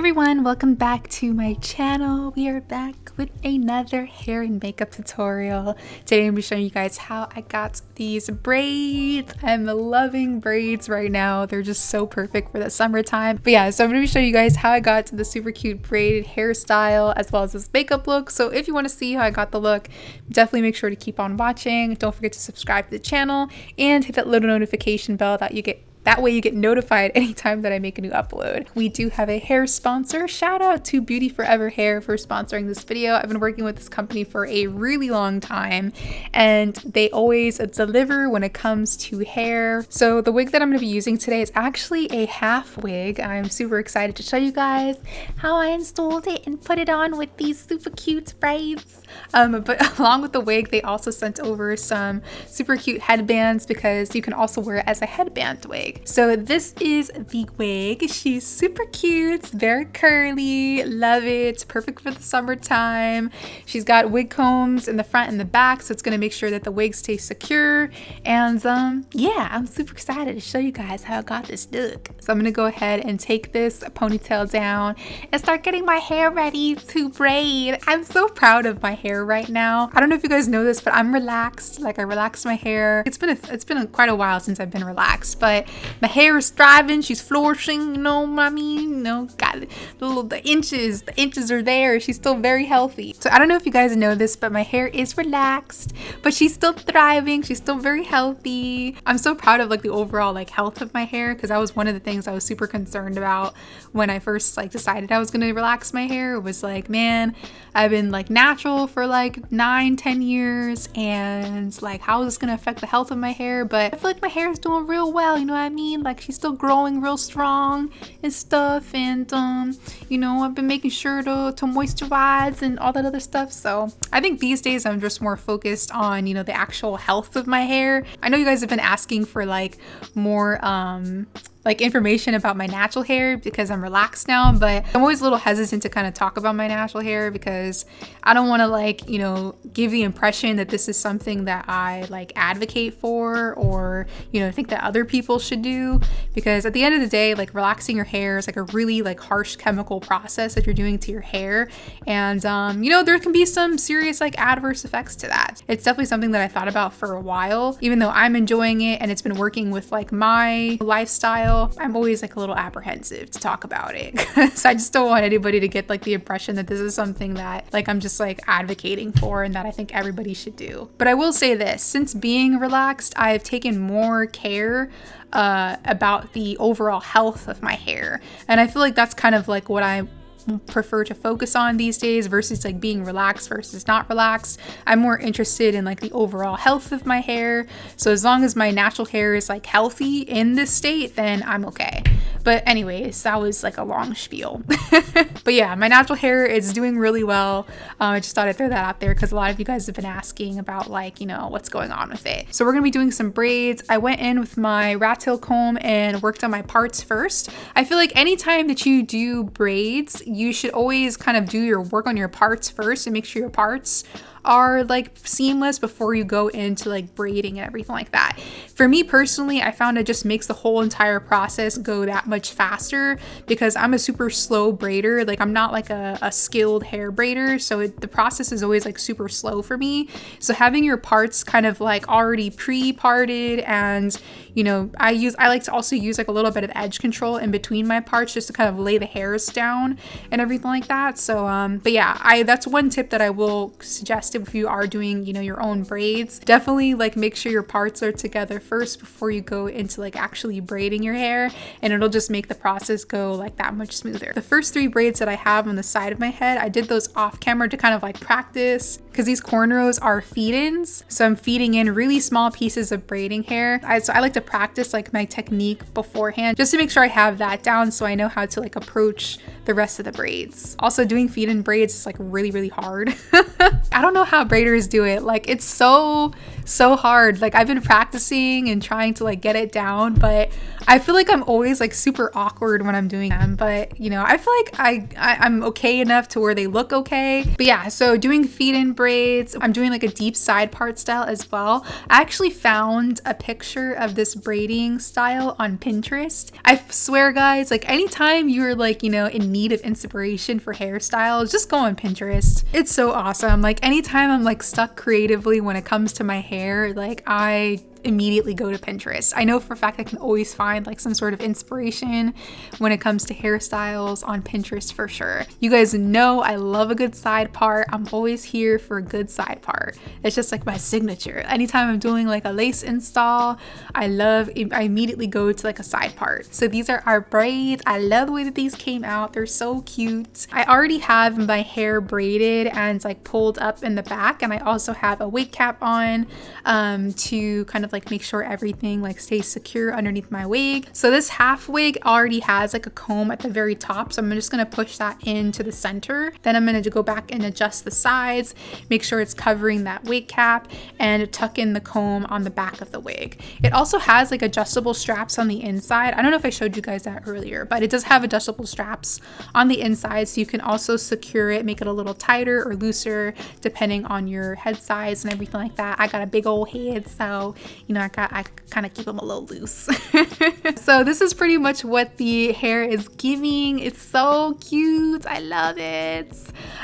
everyone, welcome back to my channel. We are back with another hair and makeup tutorial. Today I'm going to be showing you guys how I got these braids. I'm loving braids right now. They're just so perfect for the summertime. But yeah, so I'm going to be showing you guys how I got the super cute braided hairstyle as well as this makeup look. So if you want to see how I got the look, definitely make sure to keep on watching. Don't forget to subscribe to the channel and hit that little notification bell that way you get notified anytime that I make a new upload. We do have a hair sponsor. Shout out to Beauty Forever Hair for sponsoring this video. I've been working with this company for a really long time and they always deliver when it comes to hair. So the wig that I'm going to be using today is actually a half wig. I'm super excited to show you guys how I installed it and put it on with these super cute braids. But along with the wig, they also sent over some super cute headbands because you can also wear it as a headband wig. So this is the wig. She's super cute, very curly, love it, perfect for the summertime. She's got wig combs in the front and the back, so it's going to make sure that the wig stays secure. And yeah, I'm super excited to show you guys how I got this look. So I'm going to go ahead and take this ponytail down and start getting my hair ready to braid. I'm so proud of my hair right now. I don't know if you guys know this, but I'm relaxed. Like, I relaxed my hair. It's been quite a while since I've been relaxed, but my hair is thriving. She's flourishing, you know what I mean? You know, got the inches are there. She's still very healthy. So I don't know if you guys know this, but my hair is relaxed, but she's still thriving. She's still very healthy. I'm so proud of like the overall like health of my hair, because that was one of the things I was super concerned about when I first like decided I was gonna relax my hair. It was like, man, I've been like natural for like 9-10 years, and like how is this gonna affect the health of my hair? But I feel like my hair is doing real well, you know what I mean? Like, she's still growing real strong and stuff, and you know, I've been making sure to moisturize and all that other stuff. So I think these days I'm just more focused on, you know, the actual health of my hair. I know you guys have been asking for like more like information about my natural hair because I'm relaxed now, but I'm always a little hesitant to kind of talk about my natural hair because I don't want to like, you know, give the impression that this is something that I like advocate for, or, you know, think that other people should do, because at the end of the day, like, relaxing your hair is like a really like harsh chemical process that you're doing to your hair, and you know, there can be some serious like adverse effects to that. It's definitely something that I thought about for a while. Even though I'm enjoying it and it's been working with like my lifestyle, I'm always like a little apprehensive to talk about it because I just don't want anybody to get like the impression that this is something that like I'm just like advocating for and that I think everybody should do. But I will say this, since being relaxed, I've taken more care about the overall health of my hair, and I feel like that's kind of like what I prefer to focus on these days versus like being relaxed versus not relaxed. I'm more interested in like the overall health of my hair. So as long as my natural hair is like healthy in this state, then I'm okay. But anyways, that was like a long spiel. But yeah, my natural hair is doing really well. I just thought I'd throw that out there because a lot of you guys have been asking about like, you know, what's going on with it. So we're gonna be doing some braids. I went in with my rat tail comb and worked on my parts first. I feel like anytime that you do braids, you should always kind of do your work on your parts first and make sure your parts are like seamless before you go into like braiding and everything like that. For me personally, I found it just makes the whole entire process go that much faster because I'm a super slow braider. Like, I'm not like a skilled hair braider, so the process is always like super slow for me. So having your parts kind of like already pre-parted, and you know, I like to also use like a little bit of edge control in between my parts just to kind of lay the hairs down and everything like that. So but yeah, that's one tip that I will suggest if you are doing, you know, your own braids. Definitely like make sure your parts are together first before you go into like actually braiding your hair, and it'll just make the process go like that much smoother. The first 3 braids that I have on the side of my head, I did those off camera to kind of like practice, because these cornrows are feed-ins, so I'm feeding in really small pieces of braiding hair. So I like to practice like my technique beforehand just to make sure I have that down so I know how to like approach the rest of the braids. Also, doing feed-in braids is like really hard. I don't know how braiders do it. Like, it's so hard. Like, I've been practicing and trying to like get it down, but I feel like I'm always like super awkward when I'm doing them. But you know, I feel like I'm okay enough to where they look okay. But yeah, so doing feed-in braids, I'm doing like a deep side part style as well. I actually found a picture of this braiding style on Pinterest. I swear guys, like anytime you're like, you know, in need need of inspiration for hairstyles, just go on Pinterest. It's so awesome. Like anytime I'm like stuck creatively when it comes to my hair, like I immediately go to Pinterest. I know for a fact I can always find like some sort of inspiration when it comes to hairstyles on Pinterest for sure. You guys know I love a good side part. I'm always here for a good side part. It's just like my signature. Anytime I'm doing like a lace install, I immediately go to like a side part. So these are our braids. I love the way that these came out. They're so cute. I already have my hair braided and like pulled up in the back, and I also have a wig cap on to kind of like make sure everything like stays secure underneath my wig. So this half wig already has like a comb at the very top, so I'm just gonna push that into the center. Then I'm gonna go back and adjust the sides, make sure it's covering that wig cap, and tuck in the comb on the back of the wig. It also has like adjustable straps on the inside. I don't know if I showed you guys that earlier, but it does have adjustable straps on the inside, so you can also secure it, make it a little tighter or looser depending on your head size and everything like that. I got a big old head, so you know, I kind of keep them a little loose. So this is pretty much what the hair is giving. It's so cute. I love it.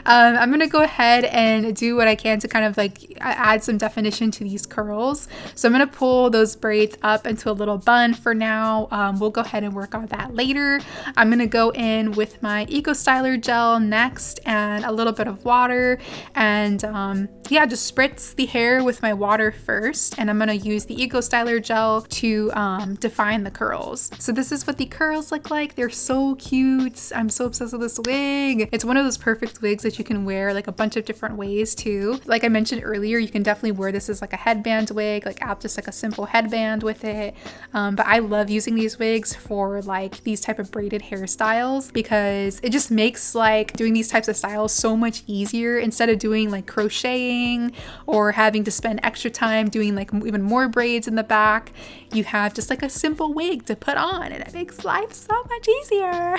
I'm gonna go ahead and do what I can to kind of like add some definition to these curls. So I'm gonna pull those braids up into a little bun for now. We'll go ahead and work on that later. I'm gonna go in with my Eco Styler gel next and a little bit of water, and yeah, just spritz the hair with my water first, and I'm gonna use the Eco Styler gel to define the curls. So this is what the curls look like. They're so cute. I'm so obsessed with this wig. It's one of those perfect wigs that you can wear like a bunch of different ways too. Like I mentioned earlier, you can definitely wear this as like a headband wig, like add just like a simple headband with it. But I love using these wigs for like these type of braided hairstyles because it just makes like doing these types of styles so much easier instead of doing like crocheting or having to spend extra time doing like even more braids in the back. You have just like a simple wig to put on, and it makes life so much easier.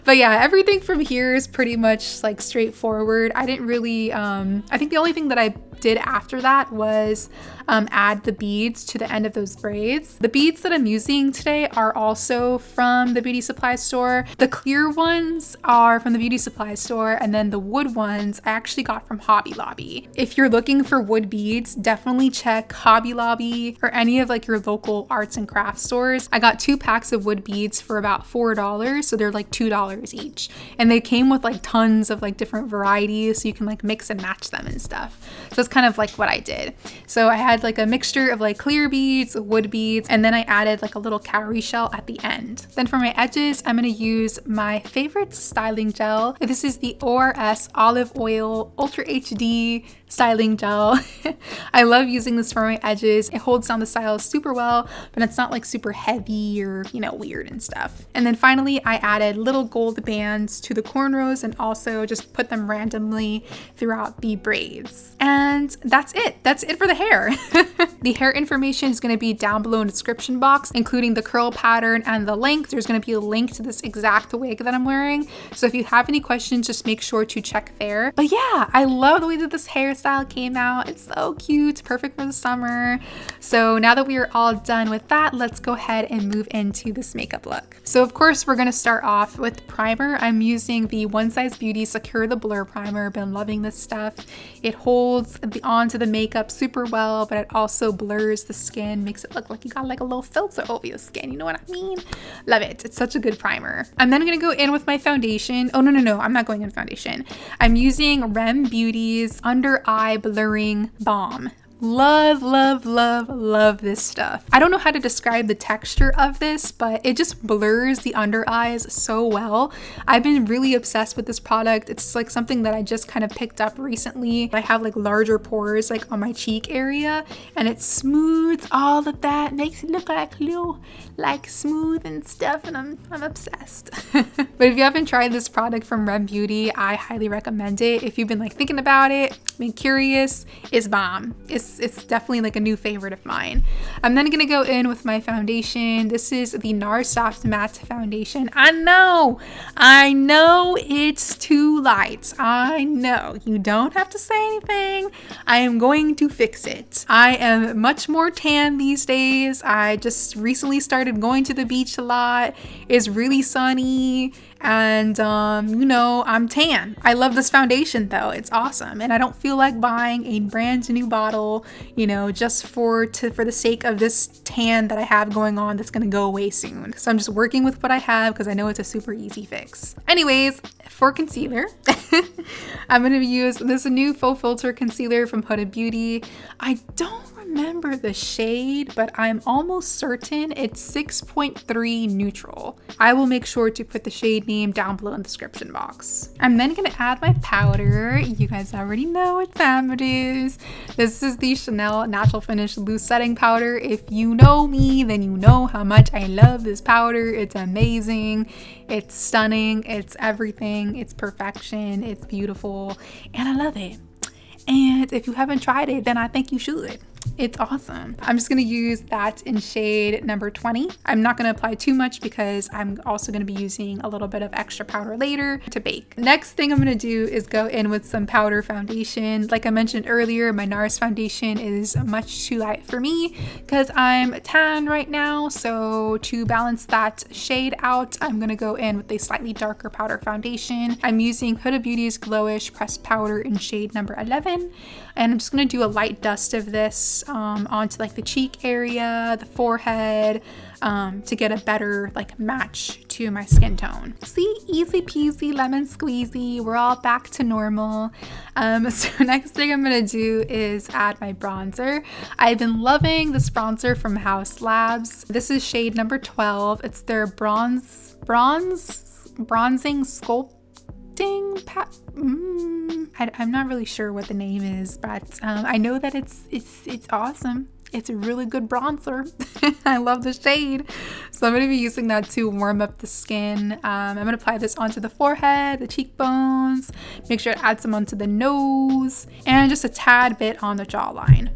But yeah, everything from here is pretty much like straightforward. I didn't really, I think the only thing that I did after that was add the beads to the end of those braids. The beads that I'm using today are also from the beauty supply store. The clear ones are from the beauty supply store, and then the wood ones I actually got from Hobby Lobby. If you're looking for wood beads, definitely check Hobby Lobby or any of like your local arts and crafts stores. I got 2 packs of wood beads for about $4, so they're like $2 each, and they came with like tons of like different varieties, so you can like mix and match them and stuff. So that's kind of like what I did. So I had like a mixture of like clear beads, wood beads, and then I added like a little cowrie shell at the end. Then for my edges, I'm going to use my favorite styling gel. This is the ORS Olive Oil Ultra HD styling gel. I love using this for my edges. It holds down the style super well, but it's not like super heavy or, you know, weird and stuff. And then finally, I added little gold bands to the cornrows and also just put them randomly throughout the braids. And that's it. That's it for the hair. The hair information is going to be down below in the description box, including the curl pattern and the length. There's going to be a link to this exact wig that I'm wearing. So if you have any questions, just make sure to check there. But yeah, I love the way that this hairstyle came out. It's so cute, perfect for the summer. So now that we are all done with that, let's go ahead and move into this makeup look. So of course, we're going to start off with primer. I'm using the One Size Beauty Secure the Blur primer. Been loving this stuff. It holds onto the makeup super well, but it also blurs the skin, makes it look like you got like a little filter over your skin. You know what I mean? Love it. It's such a good primer. I'm then going to go in with my foundation. Oh, no. I'm not going in foundation. I'm using Rem Beauty's Under Eye Blurring Balm. Love, love, love, love this stuff. I don't know how to describe the texture of this, but it just blurs the under eyes so well. I've been really obsessed with this product. It's like something that I just kind of picked up recently. I have like larger pores like on my cheek area, and it smooths all of that, makes it look like smooth and stuff, and I'm obsessed. But if you haven't tried this product from Rem Beauty, I highly recommend it. If you've been like thinking about it, been curious, it's bomb. It's definitely like a new favorite of mine. I'm then gonna go in with my foundation. This is the NARS Soft Matte Foundation. I know it's too light. I know, you don't have to say anything. I am going to fix it. I am much more tan these days. I just recently started going to the beach a lot. It's really sunny, And you know, I'm tan. I love this foundation though. It's awesome. And I don't feel like buying a brand new bottle, you know, just for the sake of this tan that I have going on that's gonna go away soon. So I'm just working with what I have because I know it's a super easy fix. Anyways, for concealer, I'm gonna use this new faux filter concealer from Huda Beauty. I don't remember the shade, but I'm almost certain it's 6.3 neutral. I will make sure to put the shade name down below in the description box. I'm then gonna add my powder. You guys already know what time it is. This is the Chanel Natural Finish Loose Setting Powder. If you know me, then you know how much I love this powder. It's amazing. It's stunning. It's everything. It's perfection. It's beautiful. And I love it. And if you haven't tried it, then I think you should. It's awesome. I'm just gonna use that in shade number 20. I'm not gonna apply too much because I'm also gonna be using a little bit of extra powder later to bake. Next thing I'm gonna do is go in with some powder foundation. Like I mentioned earlier, my NARS foundation is much too light for me because I'm tan right now. So to balance that shade out, I'm gonna go in with a slightly darker powder foundation. I'm using Huda Beauty's Glowish Pressed Powder in shade number 11. And I'm just gonna do a light dust of this onto like the cheek area, the forehead, to get a better like match to my skin tone. See, easy peasy lemon squeezy. We're all back to normal. So next thing I'm gonna do is add my bronzer. I've been loving this bronzer from House Labs. This is shade number 12. It's their bronzing sculpting I'm not really sure what the name is, but I know that it's awesome. It's a really good bronzer. I love the shade. So I'm going to be using that to warm up the skin. I'm going to apply this onto the forehead, the cheekbones, make sure to add some onto the nose, and just a tad bit on the jawline.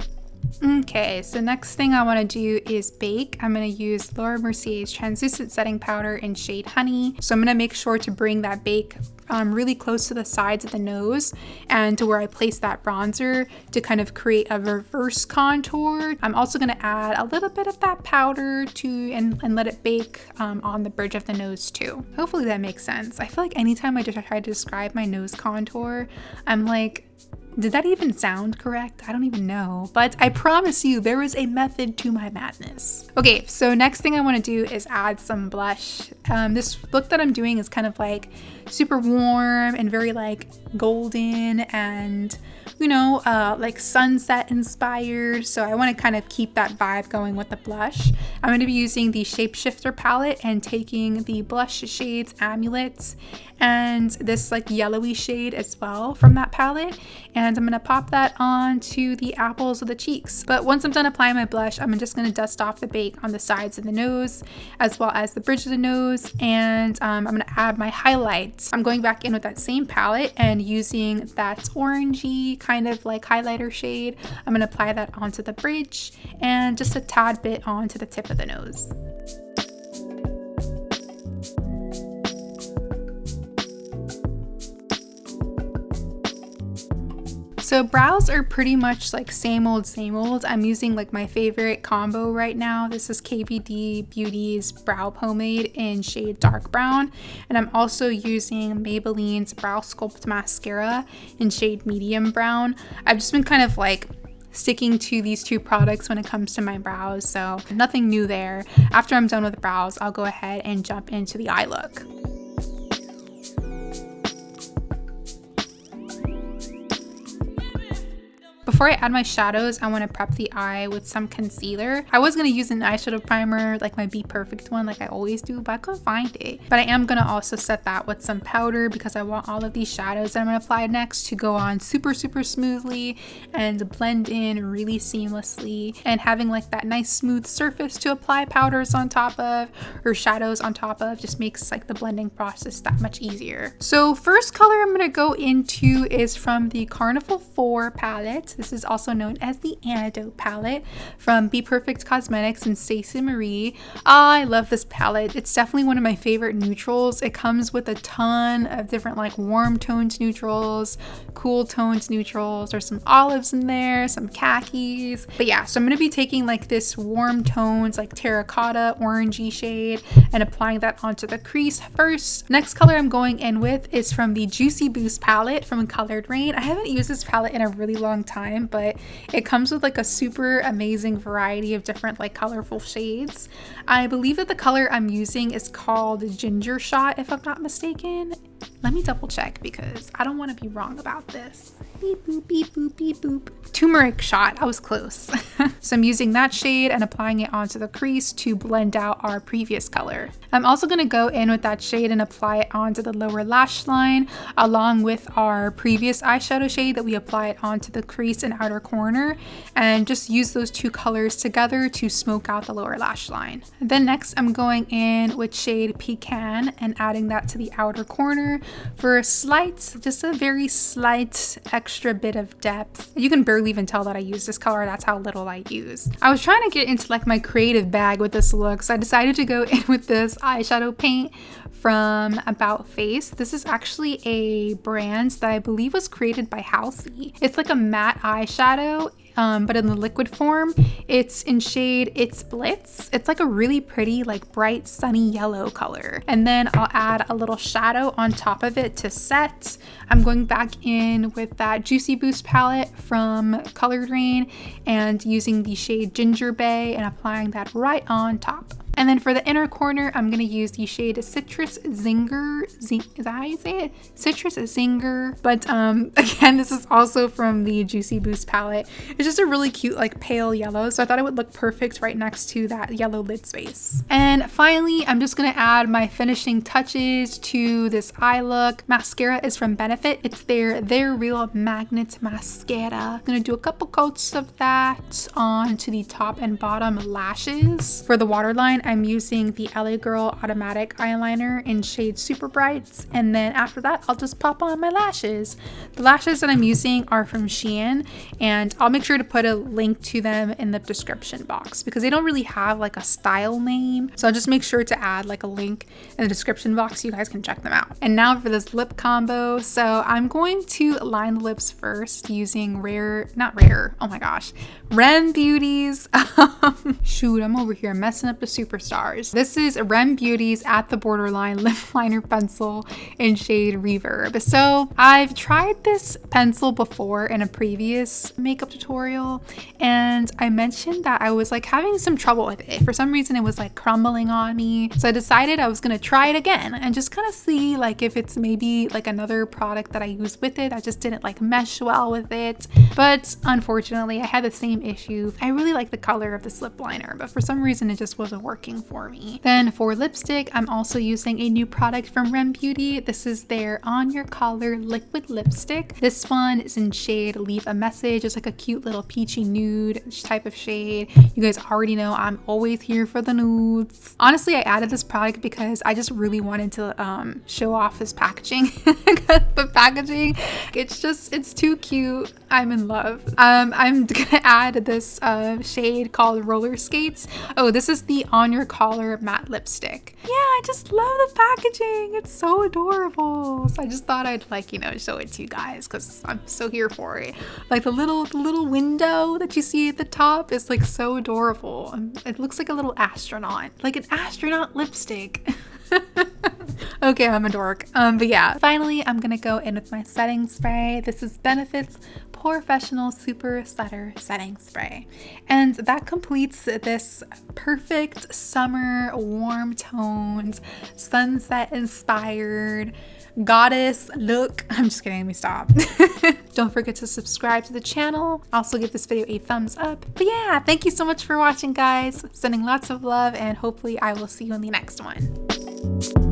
Okay, so next thing I want to do is bake. I'm going to use Laura Mercier's translucent setting powder in shade Honey. So I'm going to make sure to bring that bake really close to the sides of the nose and to where I place that bronzer to kind of create a reverse contour. I'm also going to add a little bit of that powder and let it bake on the bridge of the nose too. Hopefully that makes sense. I feel like anytime I just try to describe my nose contour, I'm like, did that even sound correct? I don't even know, but I promise you there is a method to my madness. Okay, so next thing I want to do is add some blush. This look that I'm doing is kind of like super warm and very like golden and, you know, like sunset inspired. So I want to kind of keep that vibe going with the blush. I'm going to be using the Shapeshifter palette and taking the blush shades Amulets and this like yellowy shade as well from that palette, and I'm gonna pop that onto the apples of the cheeks. But once I'm done applying my blush, I'm just gonna dust off the bake on the sides of the nose as well as the bridge of the nose, and I'm gonna add my highlights. I'm going back in with that same palette and using that orangey kind of like highlighter shade. I'm gonna apply that onto the bridge and just a tad bit onto the tip of the nose. So brows are pretty much like same old, same old. I'm using like my favorite combo right now. This is KVD Beauty's Brow Pomade in shade Dark Brown. And I'm also using Maybelline's Brow Sculpt Mascara in shade Medium Brown. I've just been kind of like sticking to these two products when it comes to my brows, so nothing new there. After I'm done with the brows, I'll go ahead and jump into the eye look. Before I add my shadows, I want to prep the eye with some concealer. I was going to use an eyeshadow primer, like my Be Perfect one, like I always do, but I couldn't find it. But I am going to also set that with some powder because I want all of these shadows that I'm going to apply next to go on super smoothly and blend in really seamlessly. And having like that nice smooth surface to apply powders on top of or shadows on top of just makes like the blending process that much easier. So first color I'm going to go into is from the Carnival 4 palette. This is also known as the Antidote palette from Be Perfect Cosmetics and Stacey Marie. I love this palette. It's definitely one of my favorite neutrals. It comes with a ton of different like warm toned neutrals, cool toned neutrals. There's some olives in there, some khakis. But yeah, so I'm going to be taking like this warm tones like terracotta orangey shade and applying that onto the crease first. Next color I'm going in with is from the Juicy Boost palette from Colored Rain. I haven't used this palette in a really long time, but it comes with like a super amazing variety of different like colorful shades. I believe that the color I'm using is called Ginger Shot, if I'm not mistaken. Let me double check because I don't want to be wrong about this. Beep boop, beep boop, beep boop. Turmeric Shot, I was close. So I'm using that shade and applying it onto the crease to blend out our previous color. I'm also going to go in with that shade and apply it onto the lower lash line along with our previous eyeshadow shade that we applied onto the crease and outer corner, and just use those two colors together to smoke out the lower lash line. And then next I'm going in with shade Pecan and adding that to the outer corner for a slight, just a very slight extra bit of depth. You can barely even tell that I use this color. That's how little I use. I was trying to get into like my creative bag with this look, so I decided to go in with this eyeshadow paint from About Face. This is actually a brand that I believe was created by Halsey. It's like a matte eyeshadow, but in the liquid form. It's in shade It's Blitz. It's like a really pretty, like bright, sunny yellow color. And then I'll add a little shadow on top of it to set. I'm going back in with that Juicy Boost palette from Colored Rain and using the shade Ginger Bay and applying that right on top. And then for the inner corner, I'm going to use the shade Citrus Zinger. Is that how you say it? Citrus Zinger. But again, this is also from the Juicy Boost palette. It's just a really cute, like pale yellow. So I thought it would look perfect right next to that yellow lid space. And finally, I'm just going to add my finishing touches to this eye look. Mascara is from Benefit. It's their Real Magnet Mascara. I'm going to do a couple coats of that onto the top and bottom lashes. For the waterline, I'm using the LA Girl Automatic Eyeliner in shade Super Brights, and then after that I'll just pop on my lashes. The lashes that I'm using are from Shein, and I'll make sure to put a link to them in the description box because they don't really have like a style name, so I'll just make sure to add like a link in the description box so you guys can check them out. And now for this lip combo. So I'm going to line the lips first using Rem Beauty's shoot, I'm over here messing up the superstars. This is Rem Beauty's At the Borderline lip liner pencil in shade Reverb. So I've tried this pencil before in a previous makeup tutorial, and I mentioned that I was like having some trouble with it. For some reason it was like crumbling on me, so I decided I was gonna try it again and just kind of see like if it's maybe like another product that I used with it that just didn't like mesh well with it. But unfortunately I had the same issue. I really like the color of this lip liner, but for some reason it just wasn't working for me. Then for lipstick, I'm also using a new product from Rem Beauty. This is their On Your Collar liquid lipstick. This one is in shade Leave a Message. It's like a cute little peachy nude type of shade. You guys already know I'm always here for the nudes. Honestly, I added this product because I just really wanted to show off this packaging. The packaging, it's too cute. I'm in love. I'm gonna add this shade called Roller Skates. Oh, this is the On Your Collar matte lipstick. Yeah, I just love the packaging. It's so adorable. So I just thought I'd like, show it to you guys because I'm so here for it. Like the little window that you see at the top is like so adorable. It looks like a little astronaut, like an astronaut lipstick. Okay, I'm a dork. But yeah, finally I'm gonna go in with my setting spray. This is Benefit's Professional Super Setter Setting Spray. And that completes this perfect summer, warm toned, sunset inspired goddess look. I'm just kidding, let me stop. Don't forget to subscribe to the channel. Also give this video a thumbs up. But yeah, thank you so much for watching, guys. Sending lots of love, and hopefully I will see you in the next one.